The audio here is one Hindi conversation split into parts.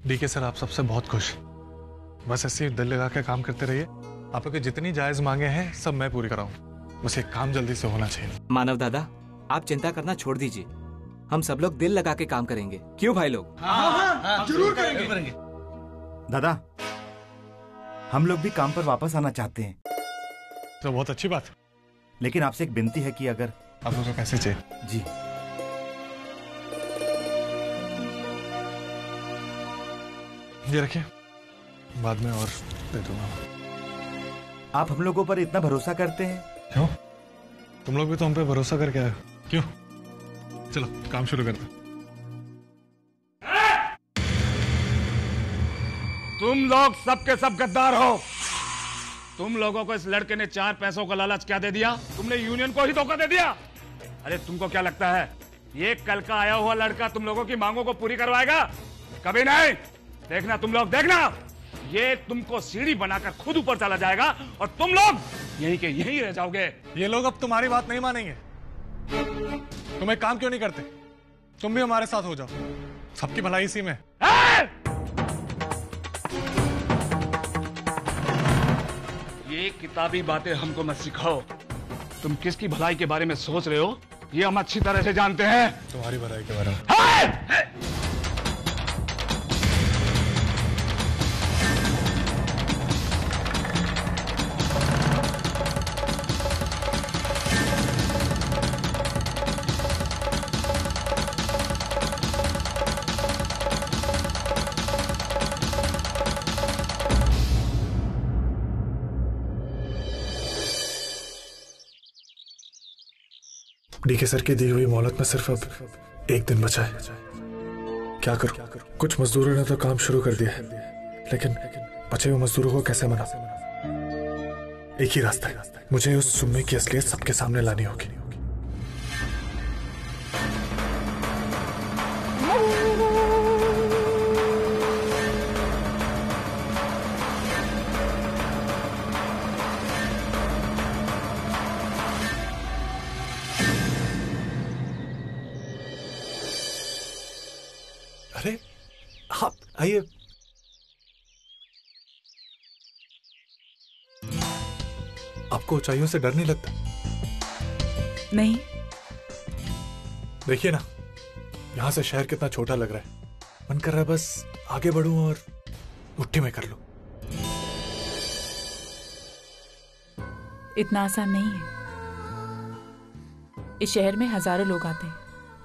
डीके सर, आप सबसे बहुत खुश। बस ऐसे दिल लगा के काम करते रहिए। आप लोग के जितनी जायज मांगे हैं सब मैं पूरी कराऊं। बस एक काम जल्दी से होना चाहिए। मानव दादा, आप चिंता करना छोड़ दीजिए। हम सब लोग दिल लगा के काम करेंगे। क्यों भाई लोग? हाँ, जरूर करेंगे। दादा, हम लोग भी काम पर वापस आना चाहते हैं। तो बहुत अच्छी बात, लेकिन आपसे एक विनती है कि अगर आप लोग को पैसे चाहिए। जी, ये रखिए, बाद में और दे दूंगा। आप हम लोगों पर इतना भरोसा करते हैं। क्यों? तुम लोग भी तो हम पे भरोसा करके आए हो। क्यों? चलो काम शुरू करते। तुम लोग सबके सब गद्दार हो। तुम लोगों को इस लड़के ने 4 पैसों का लालच क्या दे दिया? तुमने यूनियन को ही धोखा दे दिया। अरे तुमको क्या लगता है ये कल का आया हुआ लड़का तुम लोगों की मांगों को पूरी करवाएगा? कभी नहीं। देखना तुम लोग, देखना, ये तुमको सीढ़ी बनाकर खुद ऊपर चला जाएगा और तुम लोग यहीं के यहीं रह जाओगे। ये लोग अब तुम्हारी बात नहीं मानेंगे। तुम एक काम क्यों नहीं करते? तुम भी हमारे साथ हो जाओ, सबकी भलाई इसी में। ये किताबी बातें हमको मत सिखाओ। तुम किसकी भलाई के बारे में सोच रहे हो ये हम अच्छी तरह से जानते हैं। तुम्हारी भलाई के बारे में। डीके सर की दी हुई मोहलत में सिर्फ अब 1 दिन बचा है। क्या करूं? कुछ मजदूरों ने तो काम शुरू कर दिया है, लेकिन बचे हुए मजदूरों को कैसे मना? एक ही रास्ता है, मुझे उस सुम्मे की असलियत सबके सामने लानी होगी। अरे आप आइए। आपको ऊंचाइयों से डर नहीं लगता? नहीं। देखिए ना, यहां से शहर कितना छोटा लग रहा है। मन कर रहा है बस आगे बढ़ूं और मुट्ठी में कर लूं। इतना आसान नहीं है। इस शहर में हजारों लोग आते हैं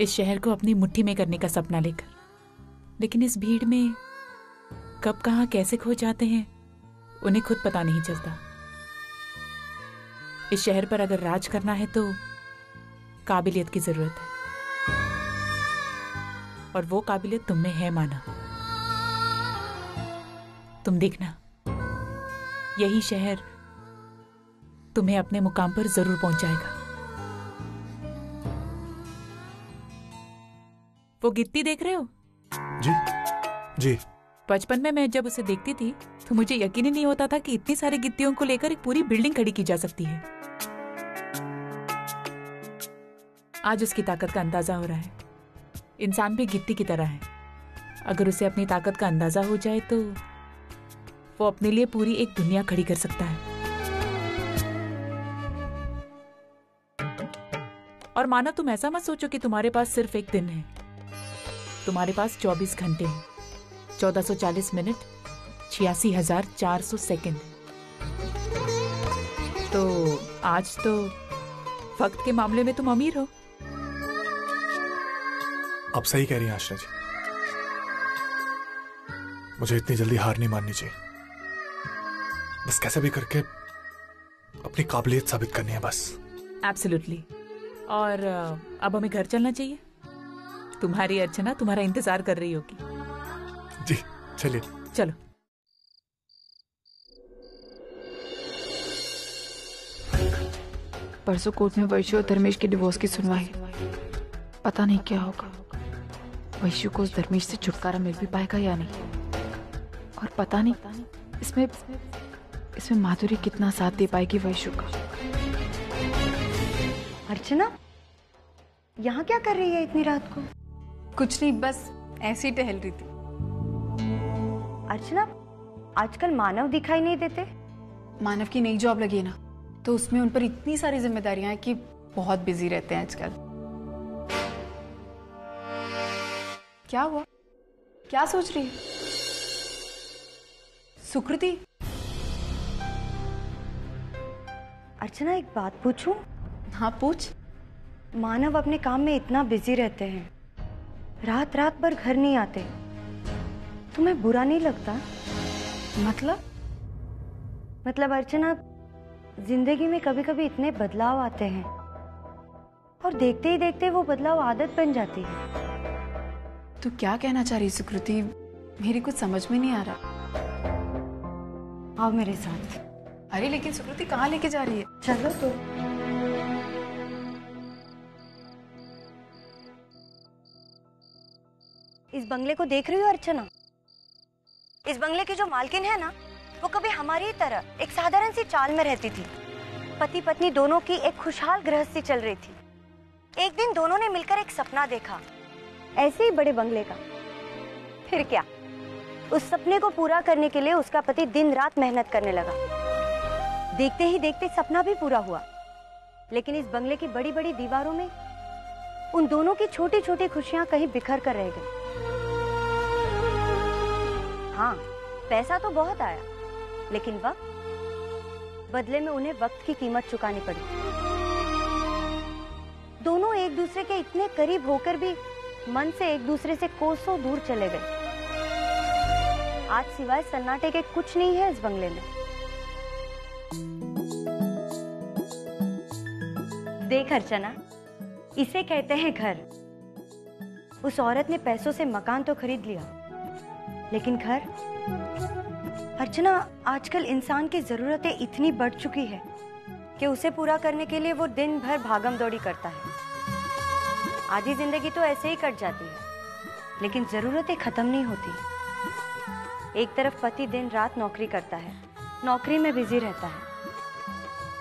इस शहर को अपनी मुट्ठी में करने का सपना लेकर, लेकिन इस भीड़ में कब कहां कैसे खो जाते हैं उन्हें खुद पता नहीं चलता। इस शहर पर अगर राज करना है तो काबिलियत की जरूरत है, और वो काबिलियत तुम में है माना। तुम देखना, यही शहर तुम्हें अपने मुकाम पर जरूर पहुंचाएगा। वो गिट्टी देख रहे हो? जी जी। बचपन में मैं जब उसे देखती थी तो मुझे यकीन ही नहीं होता था कि इतनी सारी गिट्टियों को लेकर एक पूरी बिल्डिंग खड़ी की जा सकती है। आज उसकी ताकत का अंदाजा हो रहा है। इंसान भी गिट्टी की तरह है, अगर उसे अपनी ताकत का अंदाजा हो जाए तो वो अपने लिए पूरी एक दुनिया खड़ी कर सकता है। और माना तुम ऐसा मत सोचो कि तुम्हारे पास सिर्फ एक दिन है। तुम्हारे पास 24 घंटे हैं, 1440 मिनट, 86,400 सेकंड। तो आज तो वक्त के मामले में तुम अमीर हो। आप सही कह रही हैं आश्रय जी, मुझे इतनी जल्दी हार नहीं माननी चाहिए। बस कैसे भी करके अपनी काबिलियत साबित करनी है बस। एब्सोल्युटली। और अब हमें घर चलना चाहिए। तुम्हारी अर्चना तुम्हारा इंतजार कर रही होगी। जी चलिए। चलो। परसों कोर्ट में वैशु और धर्मेश के डिवोर्स की सुनवाई। पता नहीं क्या होगा। वैशु को उस धर्मेश से छुटकारा मिल भी पाएगा या नहीं, और पता नहीं इसमें माधुरी कितना साथ दे पाएगी वैशु का। अर्चना, यहाँ क्या कर रही है इतनी रात को? कुछ नहीं, बस ऐसे ही टहल रही थी। अर्चना, आजकल मानव दिखाई नहीं देते। मानव की नई जॉब लगी है ना, तो उसमें उन पर इतनी सारी जिम्मेदारियां हैं कि बहुत बिजी रहते हैं आजकल। क्या हुआ? क्या सोच रही है सुकृति? अर्चना, एक बात पूछूं? हाँ पूछ। मानव अपने काम में इतना बिजी रहते हैं, रात रात भर घर नहीं आते, तुम्हें बुरा नहीं लगता? मतलब अर्चना, जिंदगी में कभी कभी इतने बदलाव आते हैं और देखते ही देखते वो बदलाव आदत बन जाती है। तू क्या कहना चाह रही सुकृति? मेरी कुछ समझ में नहीं आ रहा। आओ मेरे साथ। अरे लेकिन सुकृति कहाँ लेके जा रही है? चलो तो। इस बंगले को देख रही हो अर्चना? इस बंगले की जो मालकिन है ना, वो कभी हमारी ही तरह एक साधारण सी चाल में रहती थी। पति पत्नी दोनों की एक खुशहाल गृहस्थी चल रही थी। एक दिन दोनों ने मिलकर एक सपना देखा, ऐसे ही बड़े बंगले का। फिर क्या, उस सपने को पूरा करने के लिए उसका पति दिन रात मेहनत करने लगा। देखते ही देखते सपना भी पूरा हुआ, लेकिन इस बंगले की बड़ी बड़ी दीवारों में उन दोनों की छोटी छोटी खुशियां कहीं बिखर कर रह गई। हाँ, पैसा तो बहुत आया, लेकिन वक्त, बदले में उन्हें वक्त की कीमत चुकानी पड़ी। दोनों एक दूसरे के इतने करीब होकर भी मन से एक दूसरे से कोसों दूर चले गए। आज सिवाय सन्नाटे के कुछ नहीं है इस बंगले में। देख अर्चना, इसे कहते हैं घर। उस औरत ने पैसों से मकान तो खरीद लिया, लेकिन घर? अर्चना, आजकल इंसान की जरूरतें इतनी बढ़ चुकी है कि उसे पूरा करने के लिए वो दिन भर भागम दौड़ी करता है। आधी जिंदगी तो ऐसे ही कट जाती है, लेकिन जरूरतें खत्म नहीं होती। एक तरफ पति दिन रात नौकरी करता है, नौकरी में बिजी रहता है,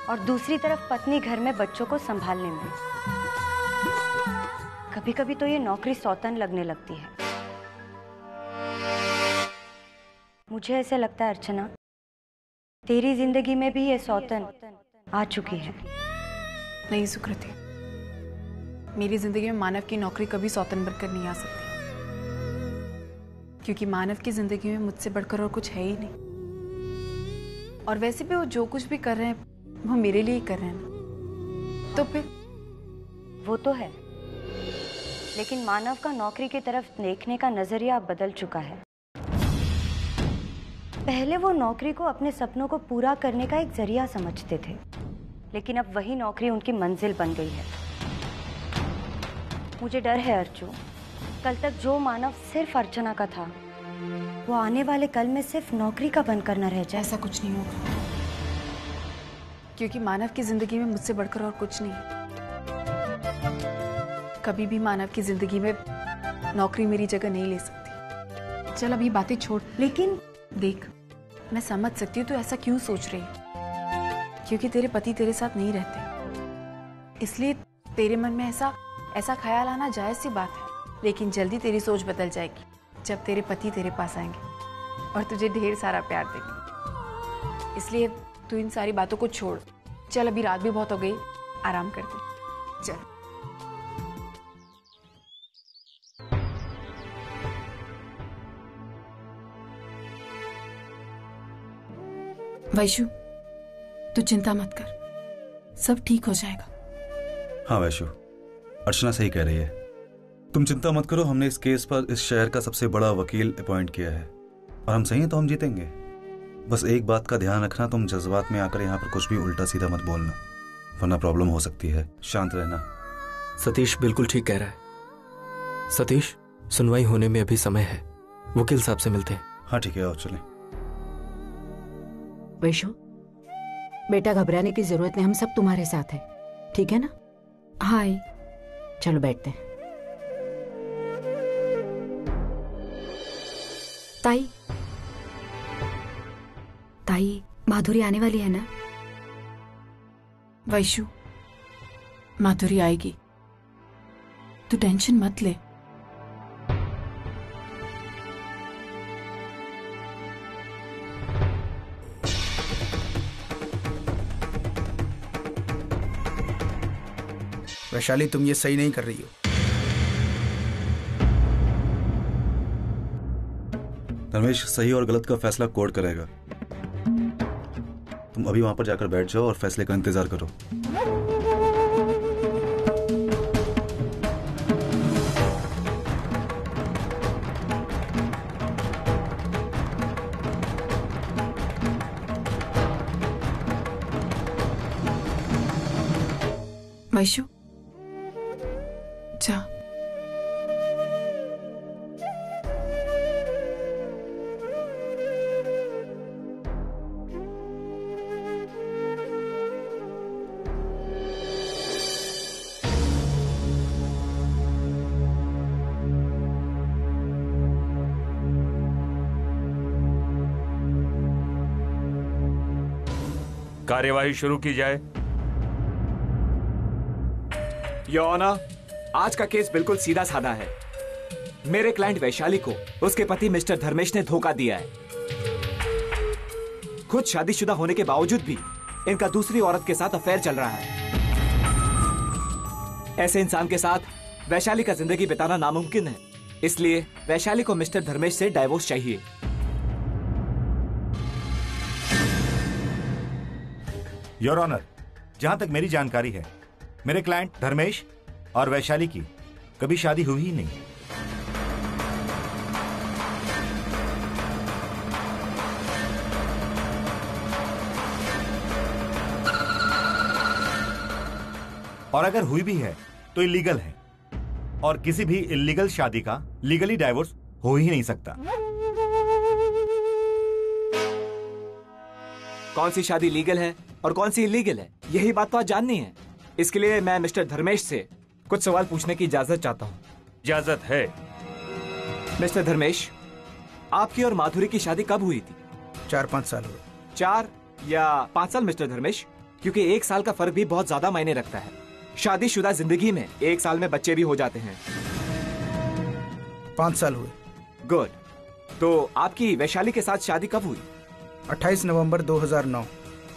और दूसरी तरफ पत्नी घर में बच्चों को संभालने में। कभी कभी तो ये नौकरी सौतन लगने लगती है। मुझे ऐसे लगता है अर्चना, तेरी जिंदगी में भी ये सौतन आ चुकी है। नहीं सुकृति, मेरी जिंदगी में मानव की नौकरी कभी सौतन बनकर नहीं आ सकती, क्योंकि मानव की जिंदगी में मुझसे बढ़कर और कुछ है ही नहीं। और वैसे भी वो जो कुछ भी कर रहे हैं वो मेरे लिए ही कर रहे हैं ना। तो फिर वो तो है, लेकिन मानव का नौकरी की तरफ देखने का नजरिया अब बदल चुका है। पहले वो नौकरी को अपने सपनों को पूरा करने का एक जरिया समझते थे, लेकिन अब वही नौकरी उनकी मंजिल बन गई है। मुझे डर है अर्चू, कल तक जो मानव सिर्फ अर्चना का था, वो आने वाले कल में सिर्फ नौकरी का बनकर न रह जाए। ऐसा कुछ नहीं होगा, क्योंकि मानव की जिंदगी में मुझसे बढ़कर और कुछ नहीं है। कभी भी मानव की जिंदगी में नौकरी मेरी जगह नहीं ले सकती। चल अभी बातें छोड़। लेकिन देख, मैं समझ सकती हूँ तू ऐसा क्यों सोच रही है, क्योंकि तेरे पति तेरे साथ नहीं रहते, इसलिए तेरे मन में ऐसा ख्याल आना जायज सी बात है। लेकिन जल्दी तेरी सोच बदल जाएगी जब तेरे पति तेरे पास आएंगे और तुझे ढेर सारा प्यार देंगे। इसलिए तू इन सारी बातों को छोड़। चल अभी रात भी बहुत हो गई, आराम कर दे। चल। वैशु, तू चिंता मत कर, सब ठीक हो जाएगा। हाँ वैशु, अर्चना सही कह रही है। तुम चिंता मत करो, हमने इस केस पर इस शहर का सबसे बड़ा वकील अपॉइंट किया है, और हम सही हैं तो हम जीतेंगे। बस एक बात का ध्यान रखना, तुम जज्बात में आकर यहाँ पर कुछ भी उल्टा सीधा मत बोलना, वरना प्रॉब्लम हो सकती है। शांत रहना। सतीश बिल्कुल ठीक कह रहा है। सतीश, सुनवाई होने में अभी समय है, वकील साहब से मिलते हैं। हाँ ठीक है, और चलें। वैशु, बेटा घबराने की जरूरत नहीं, हम सब तुम्हारे साथ हैं, ठीक है ना? हाय, चलो बैठते हैं। ताई, माधुरी आने वाली है ना? वैशु, माधुरी आएगी, तू टेंशन मत ले। वैशाली, तुम ये सही नहीं कर रही हो। धर्मेश, सही और गलत का फैसला कोर्ट करेगा। तुम अभी वहां पर जाकर बैठ जाओ और फैसले का इंतजार करो। वैशु, जा। कार्यवाही शुरू की जाए। योर ऑनर, आज का केस बिल्कुल सीधा साधा है। मेरे क्लाइंट वैशाली को उसके पति मिस्टर धर्मेश ने धोखा दिया है। खुद शादीशुदा होने के बावजूद भी इनका दूसरी औरत के साथ अफेयर चल रहा है। ऐसे इंसान के साथ वैशाली का जिंदगी बिताना नामुमकिन है। इसलिए वैशाली को मिस्टर धर्मेश से डाइवोर्स चाहिए। योर ऑनर, जहां तक मेरी जानकारी है, मेरे क्लाइंट धर्मेश और वैशाली की कभी शादी हुई ही नहीं। और अगर हुई भी है तो इलीगल है, और किसी भी इलीगल शादी का लीगली डाइवोर्स हो ही नहीं सकता। कौन सी शादी लीगल है और कौन सी इलीगल है, यही बात तो आज जाननी है। इसके लिए मैं मिस्टर धर्मेश से कुछ सवाल पूछने की इजाजत चाहता हूँ। इजाजत है। मिस्टर धर्मेश, आपकी और माधुरी की शादी कब हुई थी? 4-5 साल हुए। 4 या 5 साल मिस्टर धर्मेश? क्योंकि 1 साल का फर्क भी बहुत ज्यादा मायने रखता है। शादीशुदा जिंदगी में 1 साल में बच्चे भी हो जाते हैं। 5 साल हुए। गुड। तो आपकी वैशाली के साथ शादी कब हुई? 28 नवंबर 2009।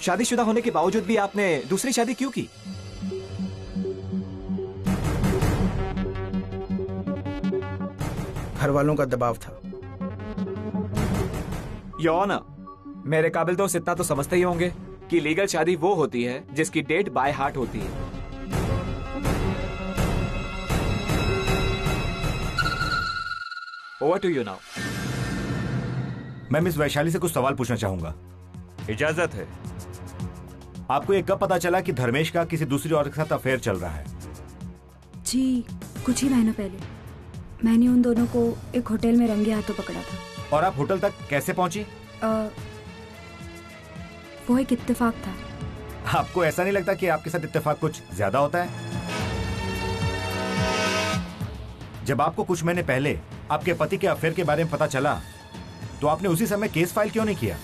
शादीशुदा होने के बावजूद भी आपने दूसरी शादी क्यों की? घर वालों का दबाव था। योर ऑनर, मेरे काबिल दोस्त इतना तो समझते ही होंगे कि लीगल शादी वो होती है जिसकी डेट बाय हार्ट होती है। Over to you now. मैं मिस वैशाली से कुछ सवाल पूछना चाहूंगा। इजाजत है। आपको ये कब पता चला कि धर्मेश का किसी दूसरी औरत के साथ अफेयर चल रहा है? जी, कुछ ही महीनों पहले मैंने उन दोनों को एक होटल में रंगे हाथों पकड़ा था। और आप होटल तक कैसे पहुंची? वो एक इत्तेफाक था। आपको ऐसा नहीं लगता कि आपके साथ इत्तेफाक कुछ ज्यादा होता है? जब आपको कुछ महीने पहले आपके पति के अफेयर के बारे में पता चला, तो आपने उसी समय केस फाइल क्यों नहीं किया?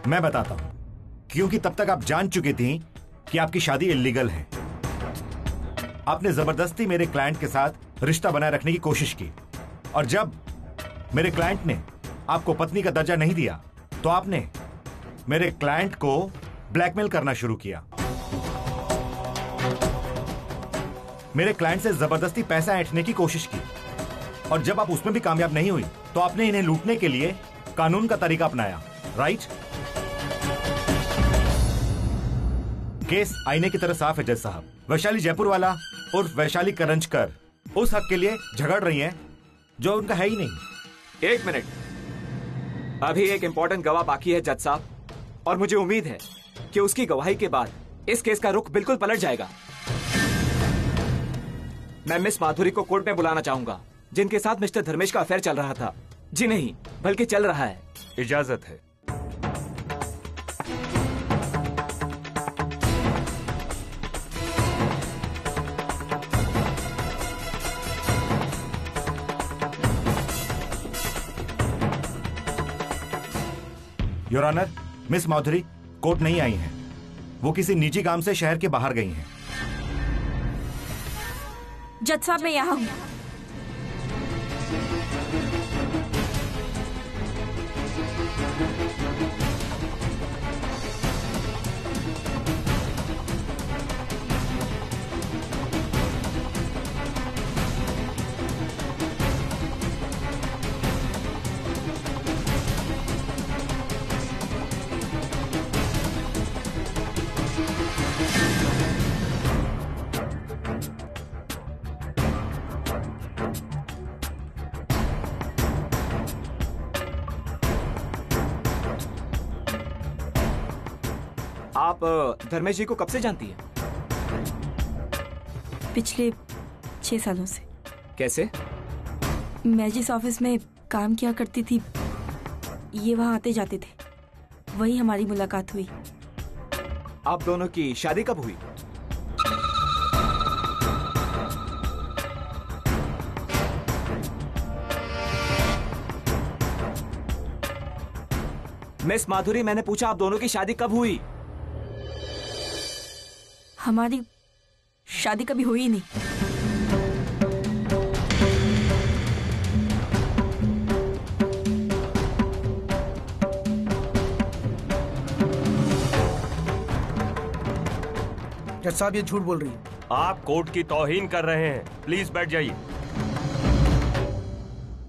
मैं बताता हूं। क्योंकि तब तक आप जान चुकी थी कि आपकी शादी इल्लीगल है। आपने जबरदस्ती मेरे क्लाइंट के साथ रिश्ता बनाए रखने की कोशिश की, और जब मेरे क्लाइंट ने आपको पत्नी का दर्जा नहीं दिया, तो आपने मेरे क्लाइंट को ब्लैकमेल करना शुरू किया। मेरे क्लाइंट से जबरदस्ती पैसा ऐंठने की कोशिश की, और जब आप उसमें भी कामयाब नहीं हुई, तो आपने इन्हें लूटने के लिए कानून का तरीका अपनाया। राइट? केस आईने की तरह साफ है जज साहब। वैशाली जयपुर वाला उर्फ वैशाली करंजकर उस हक के लिए झगड़ रही हैं जो उनका है ही नहीं। 1 मिनट, अभी एक इंपॉर्टेंट गवाह बाकी है जज साहब, और मुझे उम्मीद है कि उसकी गवाही के बाद इस केस का रुख बिल्कुल पलट जाएगा। मैं मिस माधुरी को कोर्ट में बुलाना चाहूंगा, जिनके साथ मिस्टर धर्मेश का अफेयर चल रहा था। जी नहीं, बल्कि चल रहा है। इजाजत है। Your honour, miss Madhuri court नहीं आई हैं। वो किसी निजी काम से शहर के बाहर गई हैं। जज साहब, मैं यहाँ हूँ। आप धर्मेश जी को कब से जानती हैं? पिछले 6 सालों से। कैसे? मैं जिस ऑफिस में काम किया करती थी, ये वहाँ आते जाते थे, वही हमारी मुलाकात हुई। आप दोनों की शादी कब हुई? मिस माधुरी, मैंने पूछा आप दोनों की शादी कब हुई? हमारी शादी कभी हुई ही नहीं। जज साहब, ये झूठ बोल रही है। आप कोर्ट की तौहीन कर रहे हैं। प्लीज बैठ जाइए।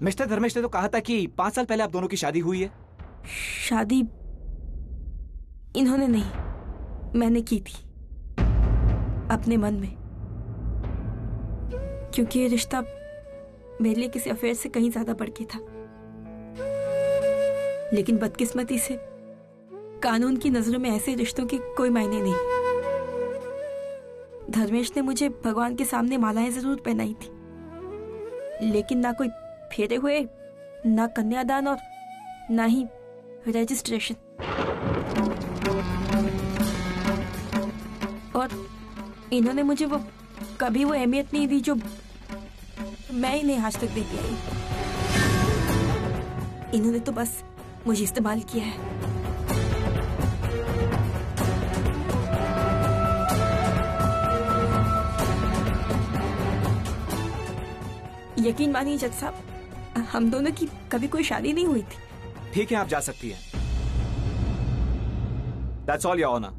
मिस्टर धर्मेश ने तो कहा था कि 5 साल पहले आप दोनों की शादी हुई है। शादी इन्होंने नहीं, मैंने की थी अपने मन में, क्योंकि ये रिश्ता मेरे लिए किसी अफेयर से कहीं ज्यादा बढ़ के था। लेकिन बदकिस्मती से कानून की नजरों में ऐसे रिश्तों के कोई मायने नहीं। धर्मेश ने मुझे भगवान के सामने मालाएं जरूर पहनाई थी, लेकिन ना कोई फेरे हुए, ना कन्यादान और ना ही रजिस्ट्रेशन। और इन्होंने मुझे कभी वो अहमियत नहीं दी जो मैं इन्हें आज तक देती आई। इन्होंने तो बस मुझे इस्तेमाल किया है। यकीन मानिए जज साहब, हम दोनों की कभी कोई शादी नहीं हुई थी। ठीक है, आप जा सकती हैं। That's all, Your Honor.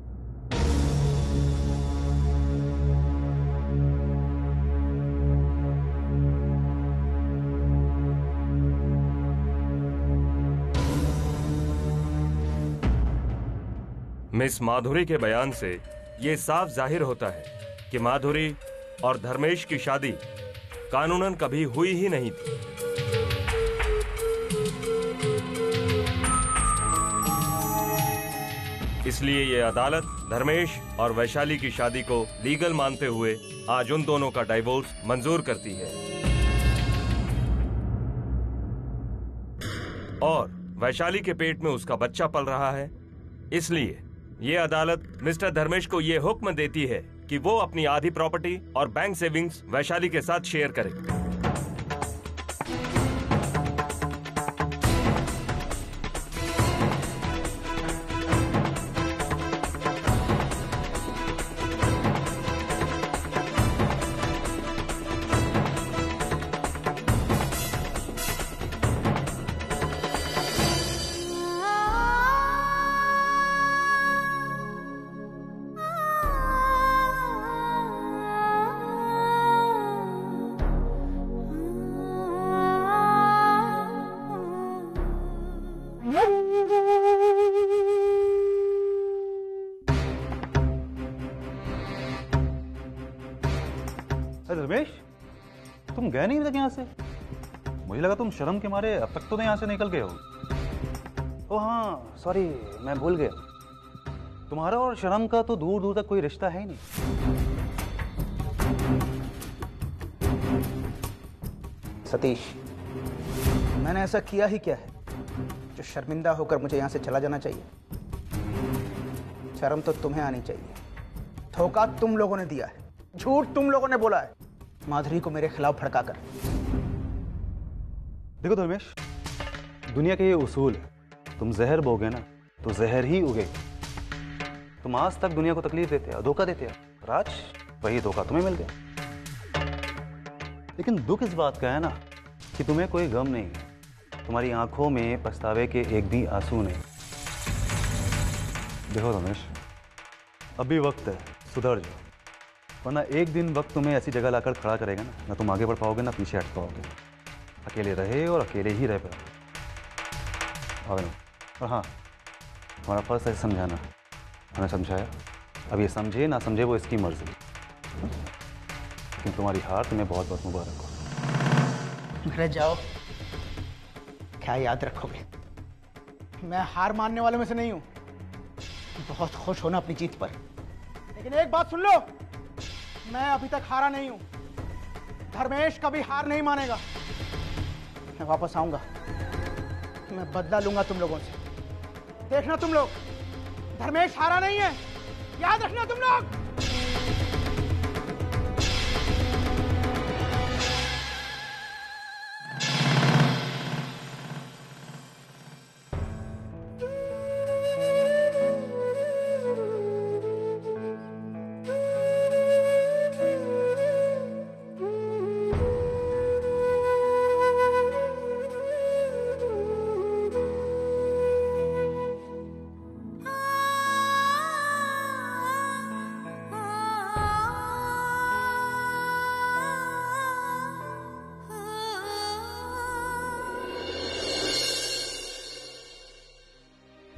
Miss Madhuri के बयान से ये साफ जाहिर होता है कि माधुरी और धर्मेश की शादी कानूनन कभी हुई ही नहीं थी। इसलिए ये अदालत धर्मेश और वैशाली की शादी को लीगल मानते हुए आज उन दोनों का डाइवोर्स मंजूर करती है। और वैशाली के पेट में उसका बच्चा पल रहा है, इसलिए ये अदालत मिस्टर धर्मेश को ये हुक्म देती है कि वो अपनी आधी प्रॉपर्टी और बैंक सेविंग्स वैशाली के साथ शेयर करे। धर्मेश, तुम गए नहीं तक यहाँ से? मुझे लगा तुम शर्म के मारे अब तक तो नहीं यहाँ से निकल गए हो। ओ हाँ, सॉरी, मैं भूल गया। तुम्हारा और शर्म का तो दूर दूर तक कोई रिश्ता है ही नहीं। सतीश, मैंने ऐसा किया ही क्या है जो शर्मिंदा होकर मुझे यहाँ से चला जाना चाहिए? शर्म तो तुम्हें आनी चाहिए। धोखा तुम लोगों ने दिया है, झूठ तुम लोगों ने बोला है माधुरी को मेरे खिलाफ भड़काकर। देखो धर्मेश, दुनिया के ये उसूल है, तुम जहर बोगे ना तो जहर ही उगेगी। तुम आज तक दुनिया को तकलीफ देते हो, धोखा देते हो, और आज वही धोखा तुम्हें मिल गया। लेकिन दुख इस बात का है ना कि तुम्हें कोई गम नहीं है, तुम्हारी आंखों में पछतावे के एक भी आंसू नहीं। देखो रमेश, अभी वक्त है, सुधर जाओ, वरना एक दिन वक्त तुम्हें ऐसी जगह लाकर खड़ा करेगा ना तुम आगे बढ़ पाओगे ना पीछे हट पाओगे। अकेले रहे और अकेले ही रह पाओगे। और हाँ, हमारा फर्ज है समझाना, हमें समझाया, अब ये समझे ना समझे वो इसकी मर्जी, लेकिन तुम्हारी हार तुम्हें बहुत बहुत मुबारक हो। रह जाओ, क्या याद रखोगे? मैं हार मानने वालों में से नहीं हूं। बहुत खुश हो ना अपनी जीत पर, लेकिन एक बात सुन लो, मैं अभी तक हारा नहीं हूं। धर्मेश कभी हार नहीं मानेगा। मैं वापस आऊंगा, मैं बदला लूंगा तुम लोगों से। देखना तुम लोग, धर्मेश हारा नहीं है, याद रखना तुम लोग।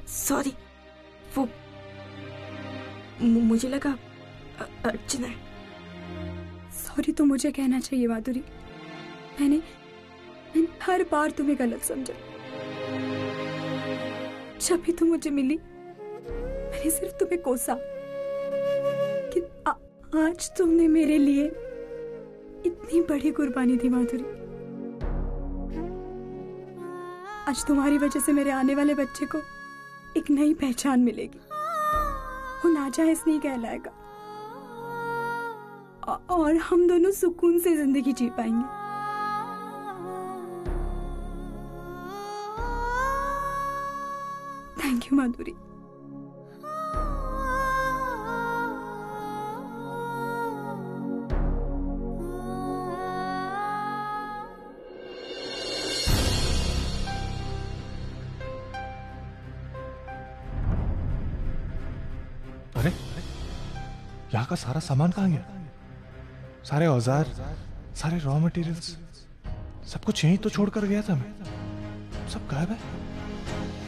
सॉरी, वो मुझे लगा अर्चना है। सॉरी तो मुझे कहना चाहिए माधुरी। मैंने हर बार तुम्हें गलत समझा। जब भी तुम मुझे मिली मैंने सिर्फ तुम्हें कोसा कि आज तुमने मेरे लिए इतनी बड़ी कुर्बानी दी माधुरी। आज तुम्हारी वजह से मेरे आने वाले बच्चे को एक नई पहचान मिलेगी। वो नाजायज नहीं कहलाएगा और हम दोनों सुकून से जिंदगी जी पाएंगे। थैंक यू माधुरी। अरे यहाँ का सारा सामान कहाँ गया? सारे औजार, सारे रॉ मटेरियल्स, सब कुछ यहीं तो छोड़कर गया था मैं। सब गायब है।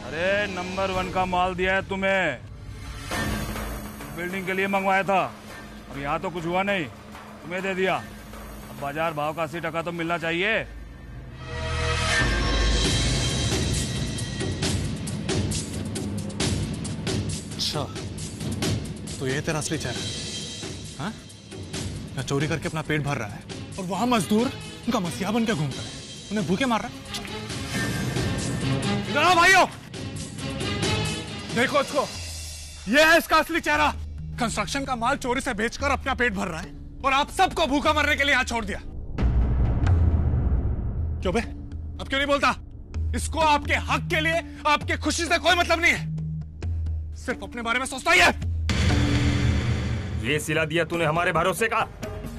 अरे नंबर 1 का माल दिया है तुम्हें, बिल्डिंग के लिए मंगवाया था। अब यहाँ तो कुछ हुआ नहीं, तुम्हें दे दिया। अब बाजार भाव का 80% तो मिलना चाहिए। अच्छा, तो ये तेरा असली चेहरा? हाँ? ना चोरी करके अपना पेट भर रहा है और वहां मजदूर उनका मसीहा बन के घूमता है, उन्हें भूखे मार रहा है। इधर आओ भाइयों, देखो इसको, ये है इसका असली चेहरा। कंस्ट्रक्शन का माल चोरी से बेचकर अपना पेट भर रहा है और आप सबको भूखा मरने के लिए यहाँ छोड़ दिया। क्यों बे? अब क्यों नहीं बोलता? इसको आपके हक के लिए, आपके खुशी से कोई मतलब नहीं है, सिर्फ अपने बारे में सोचता ही है। ये सिला दिया तूने हमारे भरोसे का,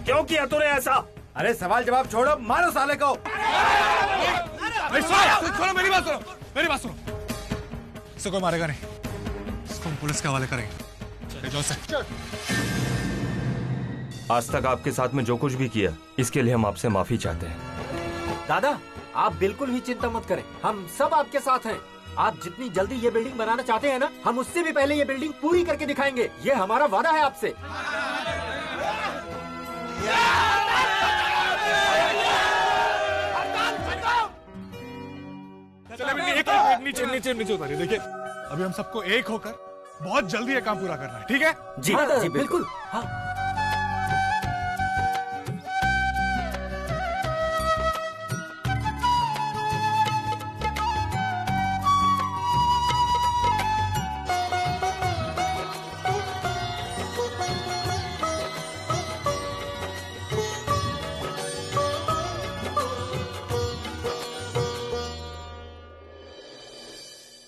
क्यों किया तूने ऐसा? अरे सवाल जवाब छोड़ो, मारो साले को। छोड़ो, मेरी बात सुनो, मेरी बात सुनो। इसको कोई मारेगा नहीं, इसको हम पुलिस के हवाले करेंगे। जो से आज तक आपके साथ में जो कुछ भी किया, इसके लिए हम आपसे माफी चाहते हैं। दादा, आप बिल्कुल भी चिंता मत करें, हम सब आपके साथ हैं। आप जितनी जल्दी ये बिल्डिंग बनाना चाहते हैं ना, हम उससे भी पहले ये बिल्डिंग पूरी करके दिखाएंगे। ये हमारा वादा है आपसे। नीचे नीचे नीचे उतारिए। देखिए, अभी हम सबको एक होकर बहुत जल्दी ये काम पूरा करना है, ठीक है? जी बिल्कुल। हाँ।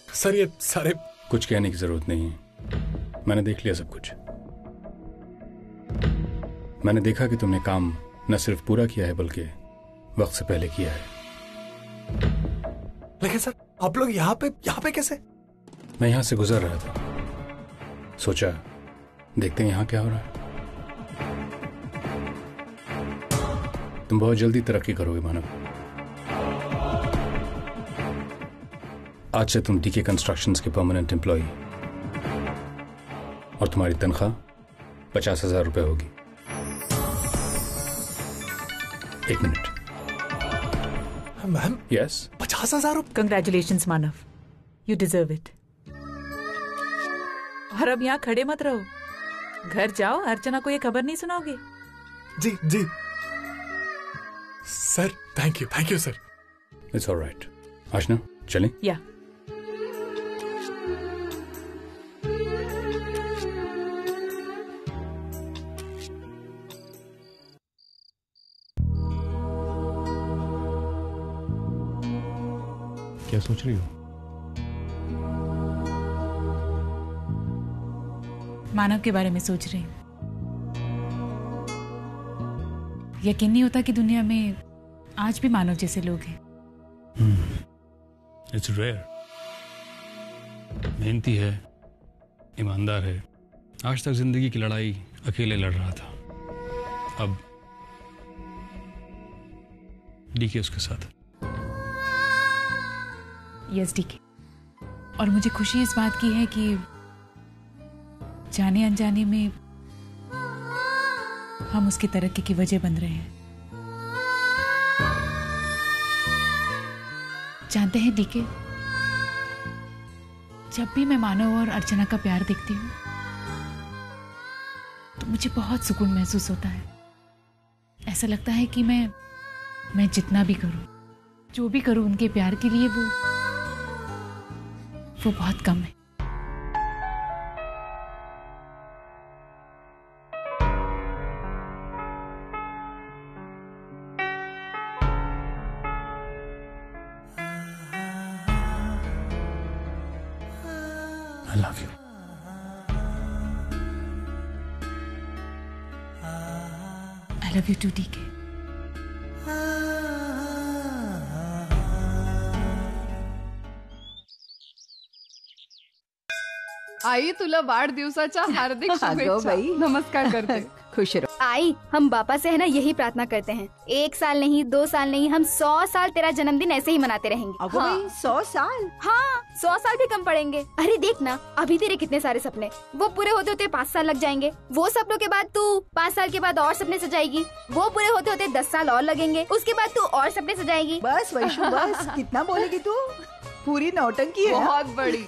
सर, ये सारे कुछ कहने की जरूरत नहीं है, मैंने देख लिया सब कुछ। मैंने देखा कि तुमने काम न सिर्फ पूरा किया है बल्कि वक्त से पहले किया है। लेकिन सर, आप लोग यहाँ पे कैसे? मैं यहाँ से गुजर रहा था, सोचा देखते हैं यहाँ क्या हो रहा है। तुम बहुत जल्दी तरक्की करोगे मानव। आज से तुम डीके कंस्ट्रक्शंस के परमानेंट एम्प्लॉय और तुम्हारी तनख्वाह 50,000 रुपए होगी। 1 मिनट। मैम? यस। 50,000 रुपए? Congratulations Manav, you deserve it. और अब यहाँ खड़े मत रहो, घर जाओ। अर्चना को ये खबर नहीं सुनाओगे? जी जी sir, thank you sir. It's alright. Archana चलें? या क्या सोच रही हो? मानव के बारे में सोच रही हूँ। यकीन नहीं होता कि दुनिया में आज भी मानव जैसे लोग हैं। It's rare. मेहनती है, ईमानदार है। आज तक जिंदगी की लड़ाई अकेले लड़ रहा था, अब डीके उसके साथ। यस डीके। और मुझे खुशी इस बात की है कि जाने अनजाने में हम उसकी तरक्की की वजह बन रहे हैं। जानते हैं डीके, जब भी मैं मानव और अर्चना का प्यार देखती हूँ तो मुझे बहुत सुकून महसूस होता है। ऐसा लगता है कि मैं जितना भी करूं, जो भी करूं उनके प्यार के लिए वो बहुत कम है। I love you. I love you too, DK. आई तुला वाढदिवसाच्या हार्दिक अगं शुभेच्छा। बाई. नमस्कार करते। खुश रहो। आई, हम बापा से है ना यही प्रार्थना करते हैं, 1 साल नहीं, 2 साल नहीं, हम 100 साल तेरा जन्मदिन ऐसे ही मनाते रहेंगे। अगो भाई, 100 साल? हाँ, 100 साल भी कम पड़ेंगे। अरे देख ना, अभी तेरे कितने सारे सपने, वो पूरे होते होते 5 साल लग जाएंगे। वो सपनों के बाद तू 5 साल के बाद और सपने सजाएगी, वो पूरे होते होते 10 साल और लगेंगे। उसके बाद तू और सपने सजाएगी। बस वैशु बस, कितना बोलेगी तू? पूरी नौटंकी है। बहुत बड़ी।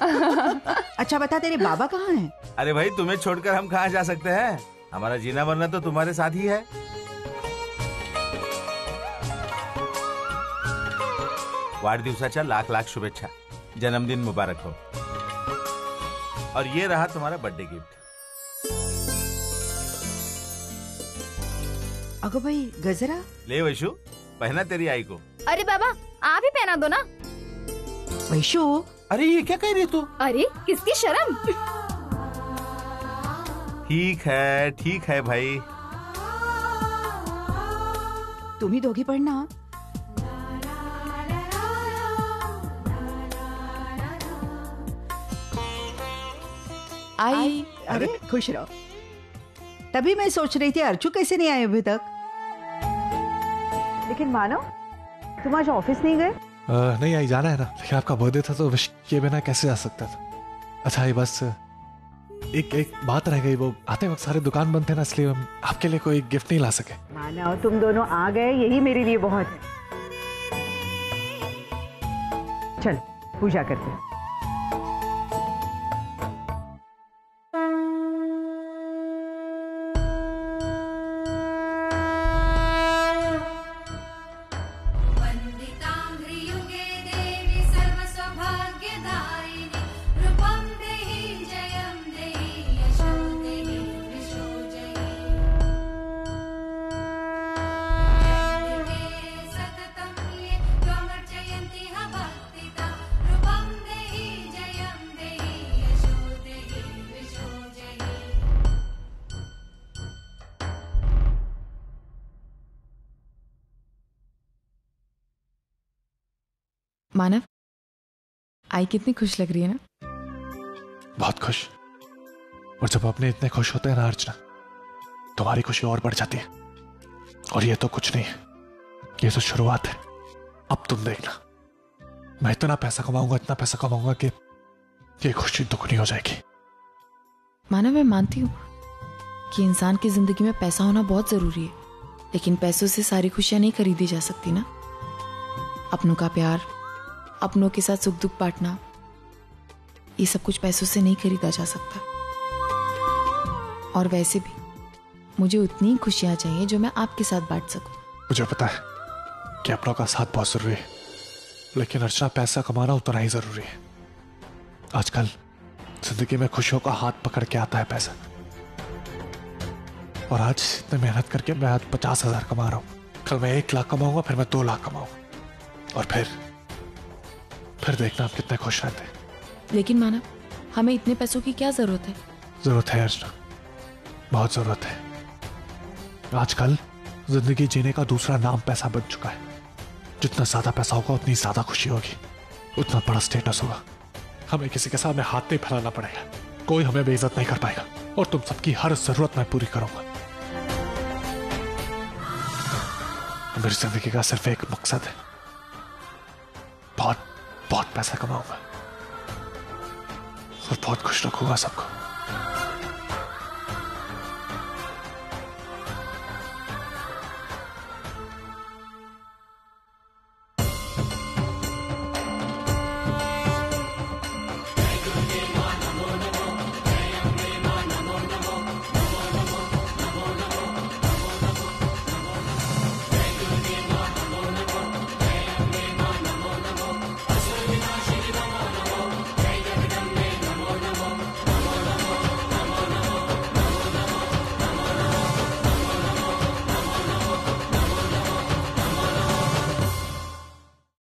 अच्छा बता, तेरे बाबा कहाँ हैं? अरे भाई, तुम्हें छोड़कर हम कहाँ जा सकते हैं? हमारा जीना मरना तो तुम्हारे साथ ही है। वाढदिवसाच्या लाख लाख शुभेच्छा, जन्मदिन मुबारक हो। और ये रहा तुम्हारा बर्थडे गिफ्ट। अगो भाई, गजरा ले वैशु, पहना तेरी आई को। अरे बाबा, आप ही पहना दो ना। वैशु, अरे ये क्या कह रही तू? अरे किसकी शर्म। ठीक है भाई। तुम्ही दोघी पडना। आई, अरे खुश रहो। तभी मैं सोच रही थी अर्चू कैसे नहीं आए अभी तक। लेकिन मानव, तुम आज ऑफिस नहीं गए? नहीं आई, जाना है ना, लेकिन आपका बर्थडे था तो विश किए बिना कैसे जा सकता था। अच्छा ये बस एक बात रह गई, वो आते वक्त सारे दुकान बंद थे ना, इसलिए हम आपके लिए कोई गिफ्ट नहीं ला सके। मानव, तुम दोनों आ गए, यही मेरे लिए बहुत है। चल पूजा करते हैं। मानव, आई कितनी खुश लग रही है ना? बहुत खुश। और जब अपने इतने खुश होते हैं ना अर्चना, तुम्हारी खुशी और बढ़ जाती है। और ये तो कुछ नहीं है, ये तो शुरुआत है। अब तुम देखना, मैं इतना पैसा कमाऊंगा कि ये खुशी दुगनी हो जाएगी। मानव, मैं मानती हूँ कि इंसान की जिंदगी में पैसा होना बहुत जरूरी है, लेकिन पैसों से सारी खुशियां नहीं खरीदी जा सकती ना। अपनों का प्यार, अपनों के साथ सुख दुख बांटना, ये सब कुछ पैसों से नहीं खरीदा जा सकता। और वैसे भी मुझे उतनी खुशियाँ चाहिए जो मैं आपके साथ बांट सकूं। मुझे पता है कि अपनों का साथ बहुत जरूरी है, लेकिन अर्चना पैसा कमाना उतना ही जरूरी है। आजकल जिंदगी में खुशियों का हाथ पकड़ के आता है पैसा, और आज इतने मेहनत करके मैं आज 50,000 कमा रहा हूं। कल मैं 1 लाख कमाऊंगा, फिर मैं 2 लाख कमाऊंगा, और फिर देखना आप कितने खुश रहते हैं। लेकिन मानव, हमें इतने पैसों की क्या जरूरत है? जरूरत है अर्चना, बहुत जरूरत है। आजकल जिंदगी जीने का दूसरा नाम पैसा बन चुका है। जितना ज्यादा पैसा होगा उतनी ज्यादा खुशी होगी, उतना बड़ा स्टेटस होगा। हमें किसी के सामने हाथ नहीं फैलाना पड़ेगा, कोई हमें बेइज्जत नहीं कर पाएगा, और तुम सबकी हर जरूरत मैं पूरी करूंगा। मेरी जिंदगी का सिर्फ एक मकसद है, बहुत बहुत पैसा कमाऊंगा और बहुत खुश रखूंगा सबको।